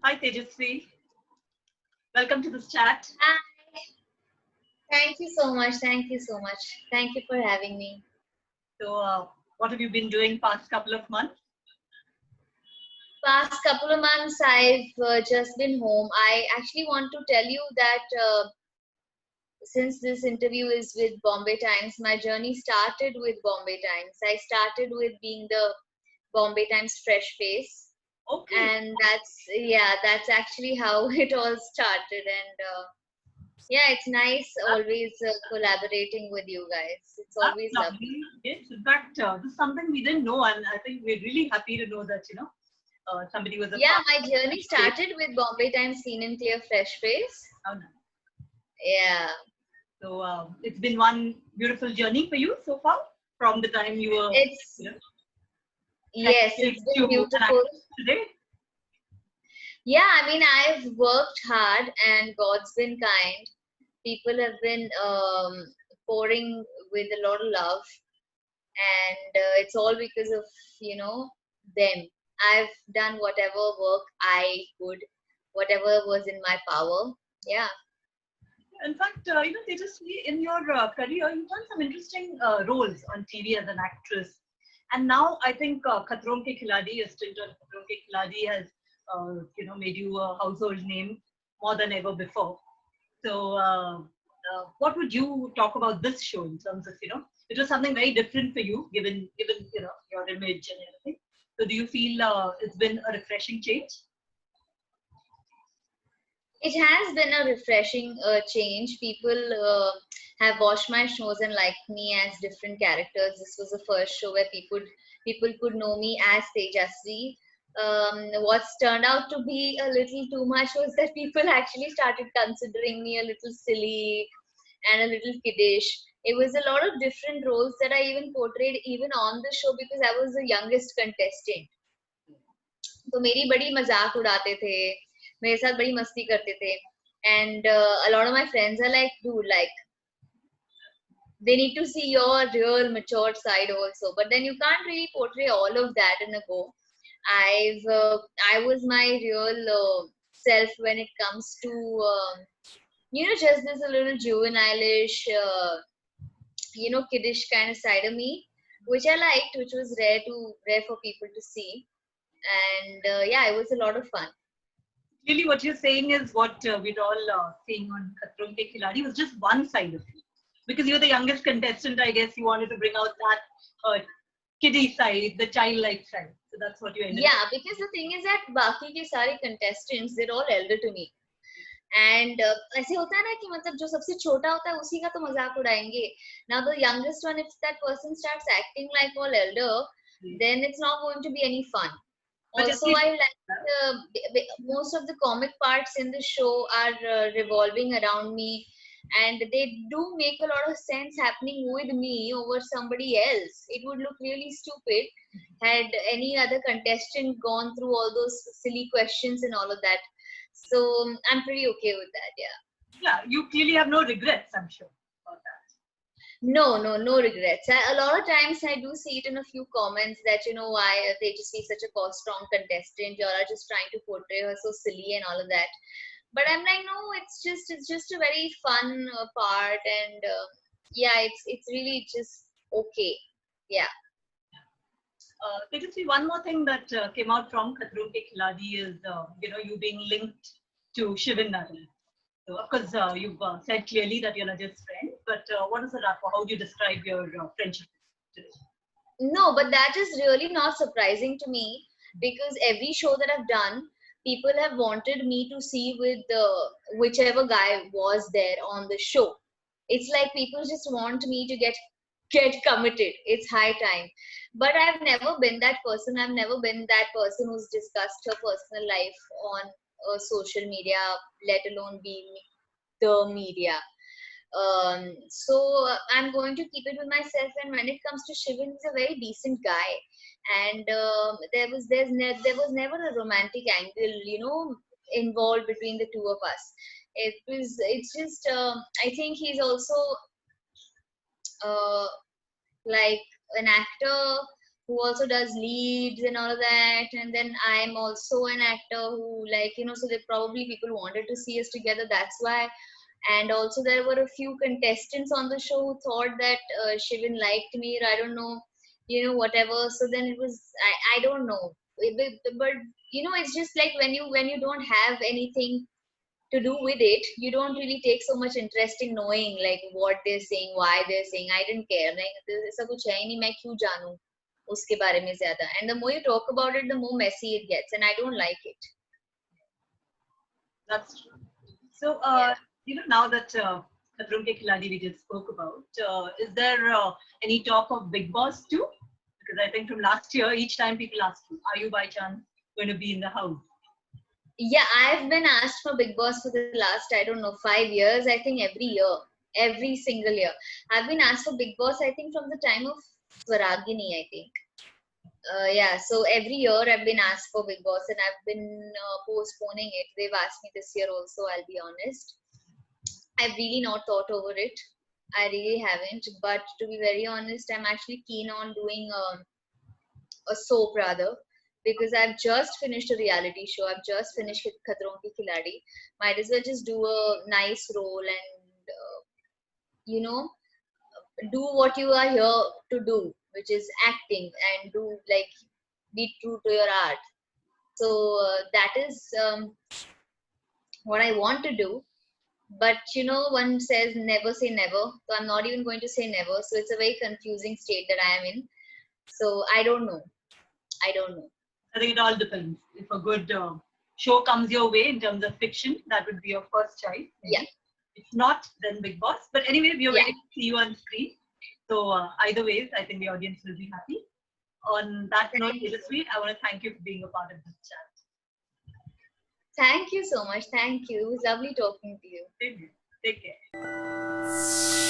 Hi Tejasswi, welcome to this chat. Hi. Thank you so much. Thank you so much. Thank you for having me. What have you been doing past couple of months? Past couple of months, I've just been home. I actually want to tell you that since this interview is with Bombay Times, my journey started with Bombay Times. I started with being the Bombay Times fresh face, Okay, and that's actually how it all started. And yeah, it's nice always collaborating with you guys. It's that's always lovely. lovely. Yes, in fact, this is something we didn't know, and I think we're really happy to know that somebody was a Yeah, part my of journey it. started with Bombay Times Seen and Clear Fresh Face. How nice. Yeah, It's been one beautiful journey for you so far, from the time you were, it's you know, yes, fresh it's been to an beautiful. actress today. Yeah, I mean, I've worked hard and God's been kind. People have been pouring with a lot of love, and it's all because of you know them. I've done whatever work I could, whatever was in my power. Yeah. In fact, Tejasswi, in your career, you've done some interesting roles on TV as an actress. And now I think Khatron Ke Khiladi, your stint on Khatron Ke Khiladi has, made you a household name more than ever before. What would you talk about this show in terms of, it was something very different for you, given your image and everything. So do you feel it's been a refreshing change? It has been a refreshing change. People have watched my shows and liked me as different characters. This was the first show where people could know me as Tejasswi. What's turned out to be a little too much was that people actually started considering me a little silly and a little kiddish. It was a lot of different roles that I even portrayed even on the show because I was the youngest contestant. तो मेरी बड़ी मजाक उड़ाते थे मेरे साथ बड़ी मस्ती करते थे and a lot of my friends are like dude like they need to see your real mature side also but then you can't really portray all of that in a go. I was my real self when it comes to just this a little juvenile-ish kiddish kind of side of me which I liked, which was rare for people to see. And yeah, it was a lot of fun. Really, what you're saying is what we're all seeing on Khatron Ke Khiladi was just one side of you. Because you're the youngest contestant, I guess you wanted to bring out that kiddie side, the childlike side. So that's what you ended up. Yeah, because the thing is that बाकी के सारे contestants they're all elder to me. And ऐसे होता है ना कि मतलब जो सबसे छोटा होता है उसी का तो मजाक उड़ाएंगे. Now the youngest one, if that person starts acting like all elder, then it's not going to be any fun. But Also, I like most of the comic parts in the show are revolving around me, and they do make a lot of sense happening with me over somebody else. It would look really stupid had any other contestant gone through all those silly questions and all of that. So I'm pretty okay with that. Yeah. yeah, you clearly have no regrets, I'm sure, about that. No regrets. A lot of times I do see it in a few comments that why they just be such a strong contestant. You all are just trying to portray her so silly and all of that. But I'm like, no, it's just a very fun part, and yeah, it's really just okay. Yeah. Tejasswi, one more thing that came out from Khatron Ke Khiladi is, you being linked to Shivin Narang. So, of course, you've said clearly that you're not just friends, but what is the rapport? How do you describe your friendship today? No, but that is really not surprising to me because every show that I've done, people have wanted me to see with whichever guy was there on the show. It's like people just want me to get committed. It's high time. But I've never been that person. I've never been that person who's discussed her personal life on social media, let alone being the media. So I'm going to keep it with myself. And when it comes to Shivin, he's a very decent guy, and there was never a romantic angle, involved between the two of us. It's just I think he's also uh, like an actor who also does leads and all of that. And then I'm also an actor who, like, so they probably people wanted to see us together. That's why. And also there were a few contestants on the show who thought that Shivin liked me, or I don't know, whatever. So then it was, I don't know. But it's just like when you don't have anything to do with it, you don't really take so much interest in knowing like what they're saying, why they're saying. I didn't care. Like ऐसा कुछ है ही नहीं, मैं क्यों जानूं उसके बारे में ज़्यादा. And the more you talk about it, the more messy it gets, and I don't like it. That's true. So, Yeah. now that Khatron Ke Khiladi we just spoke about, is there any talk of Bigg Boss too? Because I think from last year, each time people ask you, are you by chance going to be in the house? Yeah, I've been asked for Bigg Boss for the last, I don't know, 5 years. I think every year, every single year. I've been asked for Bigg Boss, I think, from the time of Swaragini, I think. Yeah, so every year I've been asked for Bigg Boss, and I've been postponing it. They've asked me this year also, I'll be honest. I've really not thought over it. I really haven't. But to be very honest, I'm actually keen on doing a soap rather, because I've just finished a reality show. I've just finished Khatron Ke Khiladi. Might as well just do a nice role and you know do what you are here to do, which is acting, and do like be true to your art. So that is what I want to do. But one says never say never. So I'm not even going to say never. So it's a very confusing state that I am in. So I don't know. I don't know. I think it all depends. If a good show comes your way in terms of fiction, that would be your first choice. Yeah. If not, then Bigg Boss. But anyway, we are Yeah. waiting to see you on screen. So either ways, I think the audience will be happy. On that note, Tejasswi, I want to thank you for being a part of this chat. Thank you so much. Thank you. It was lovely talking to you. Take care.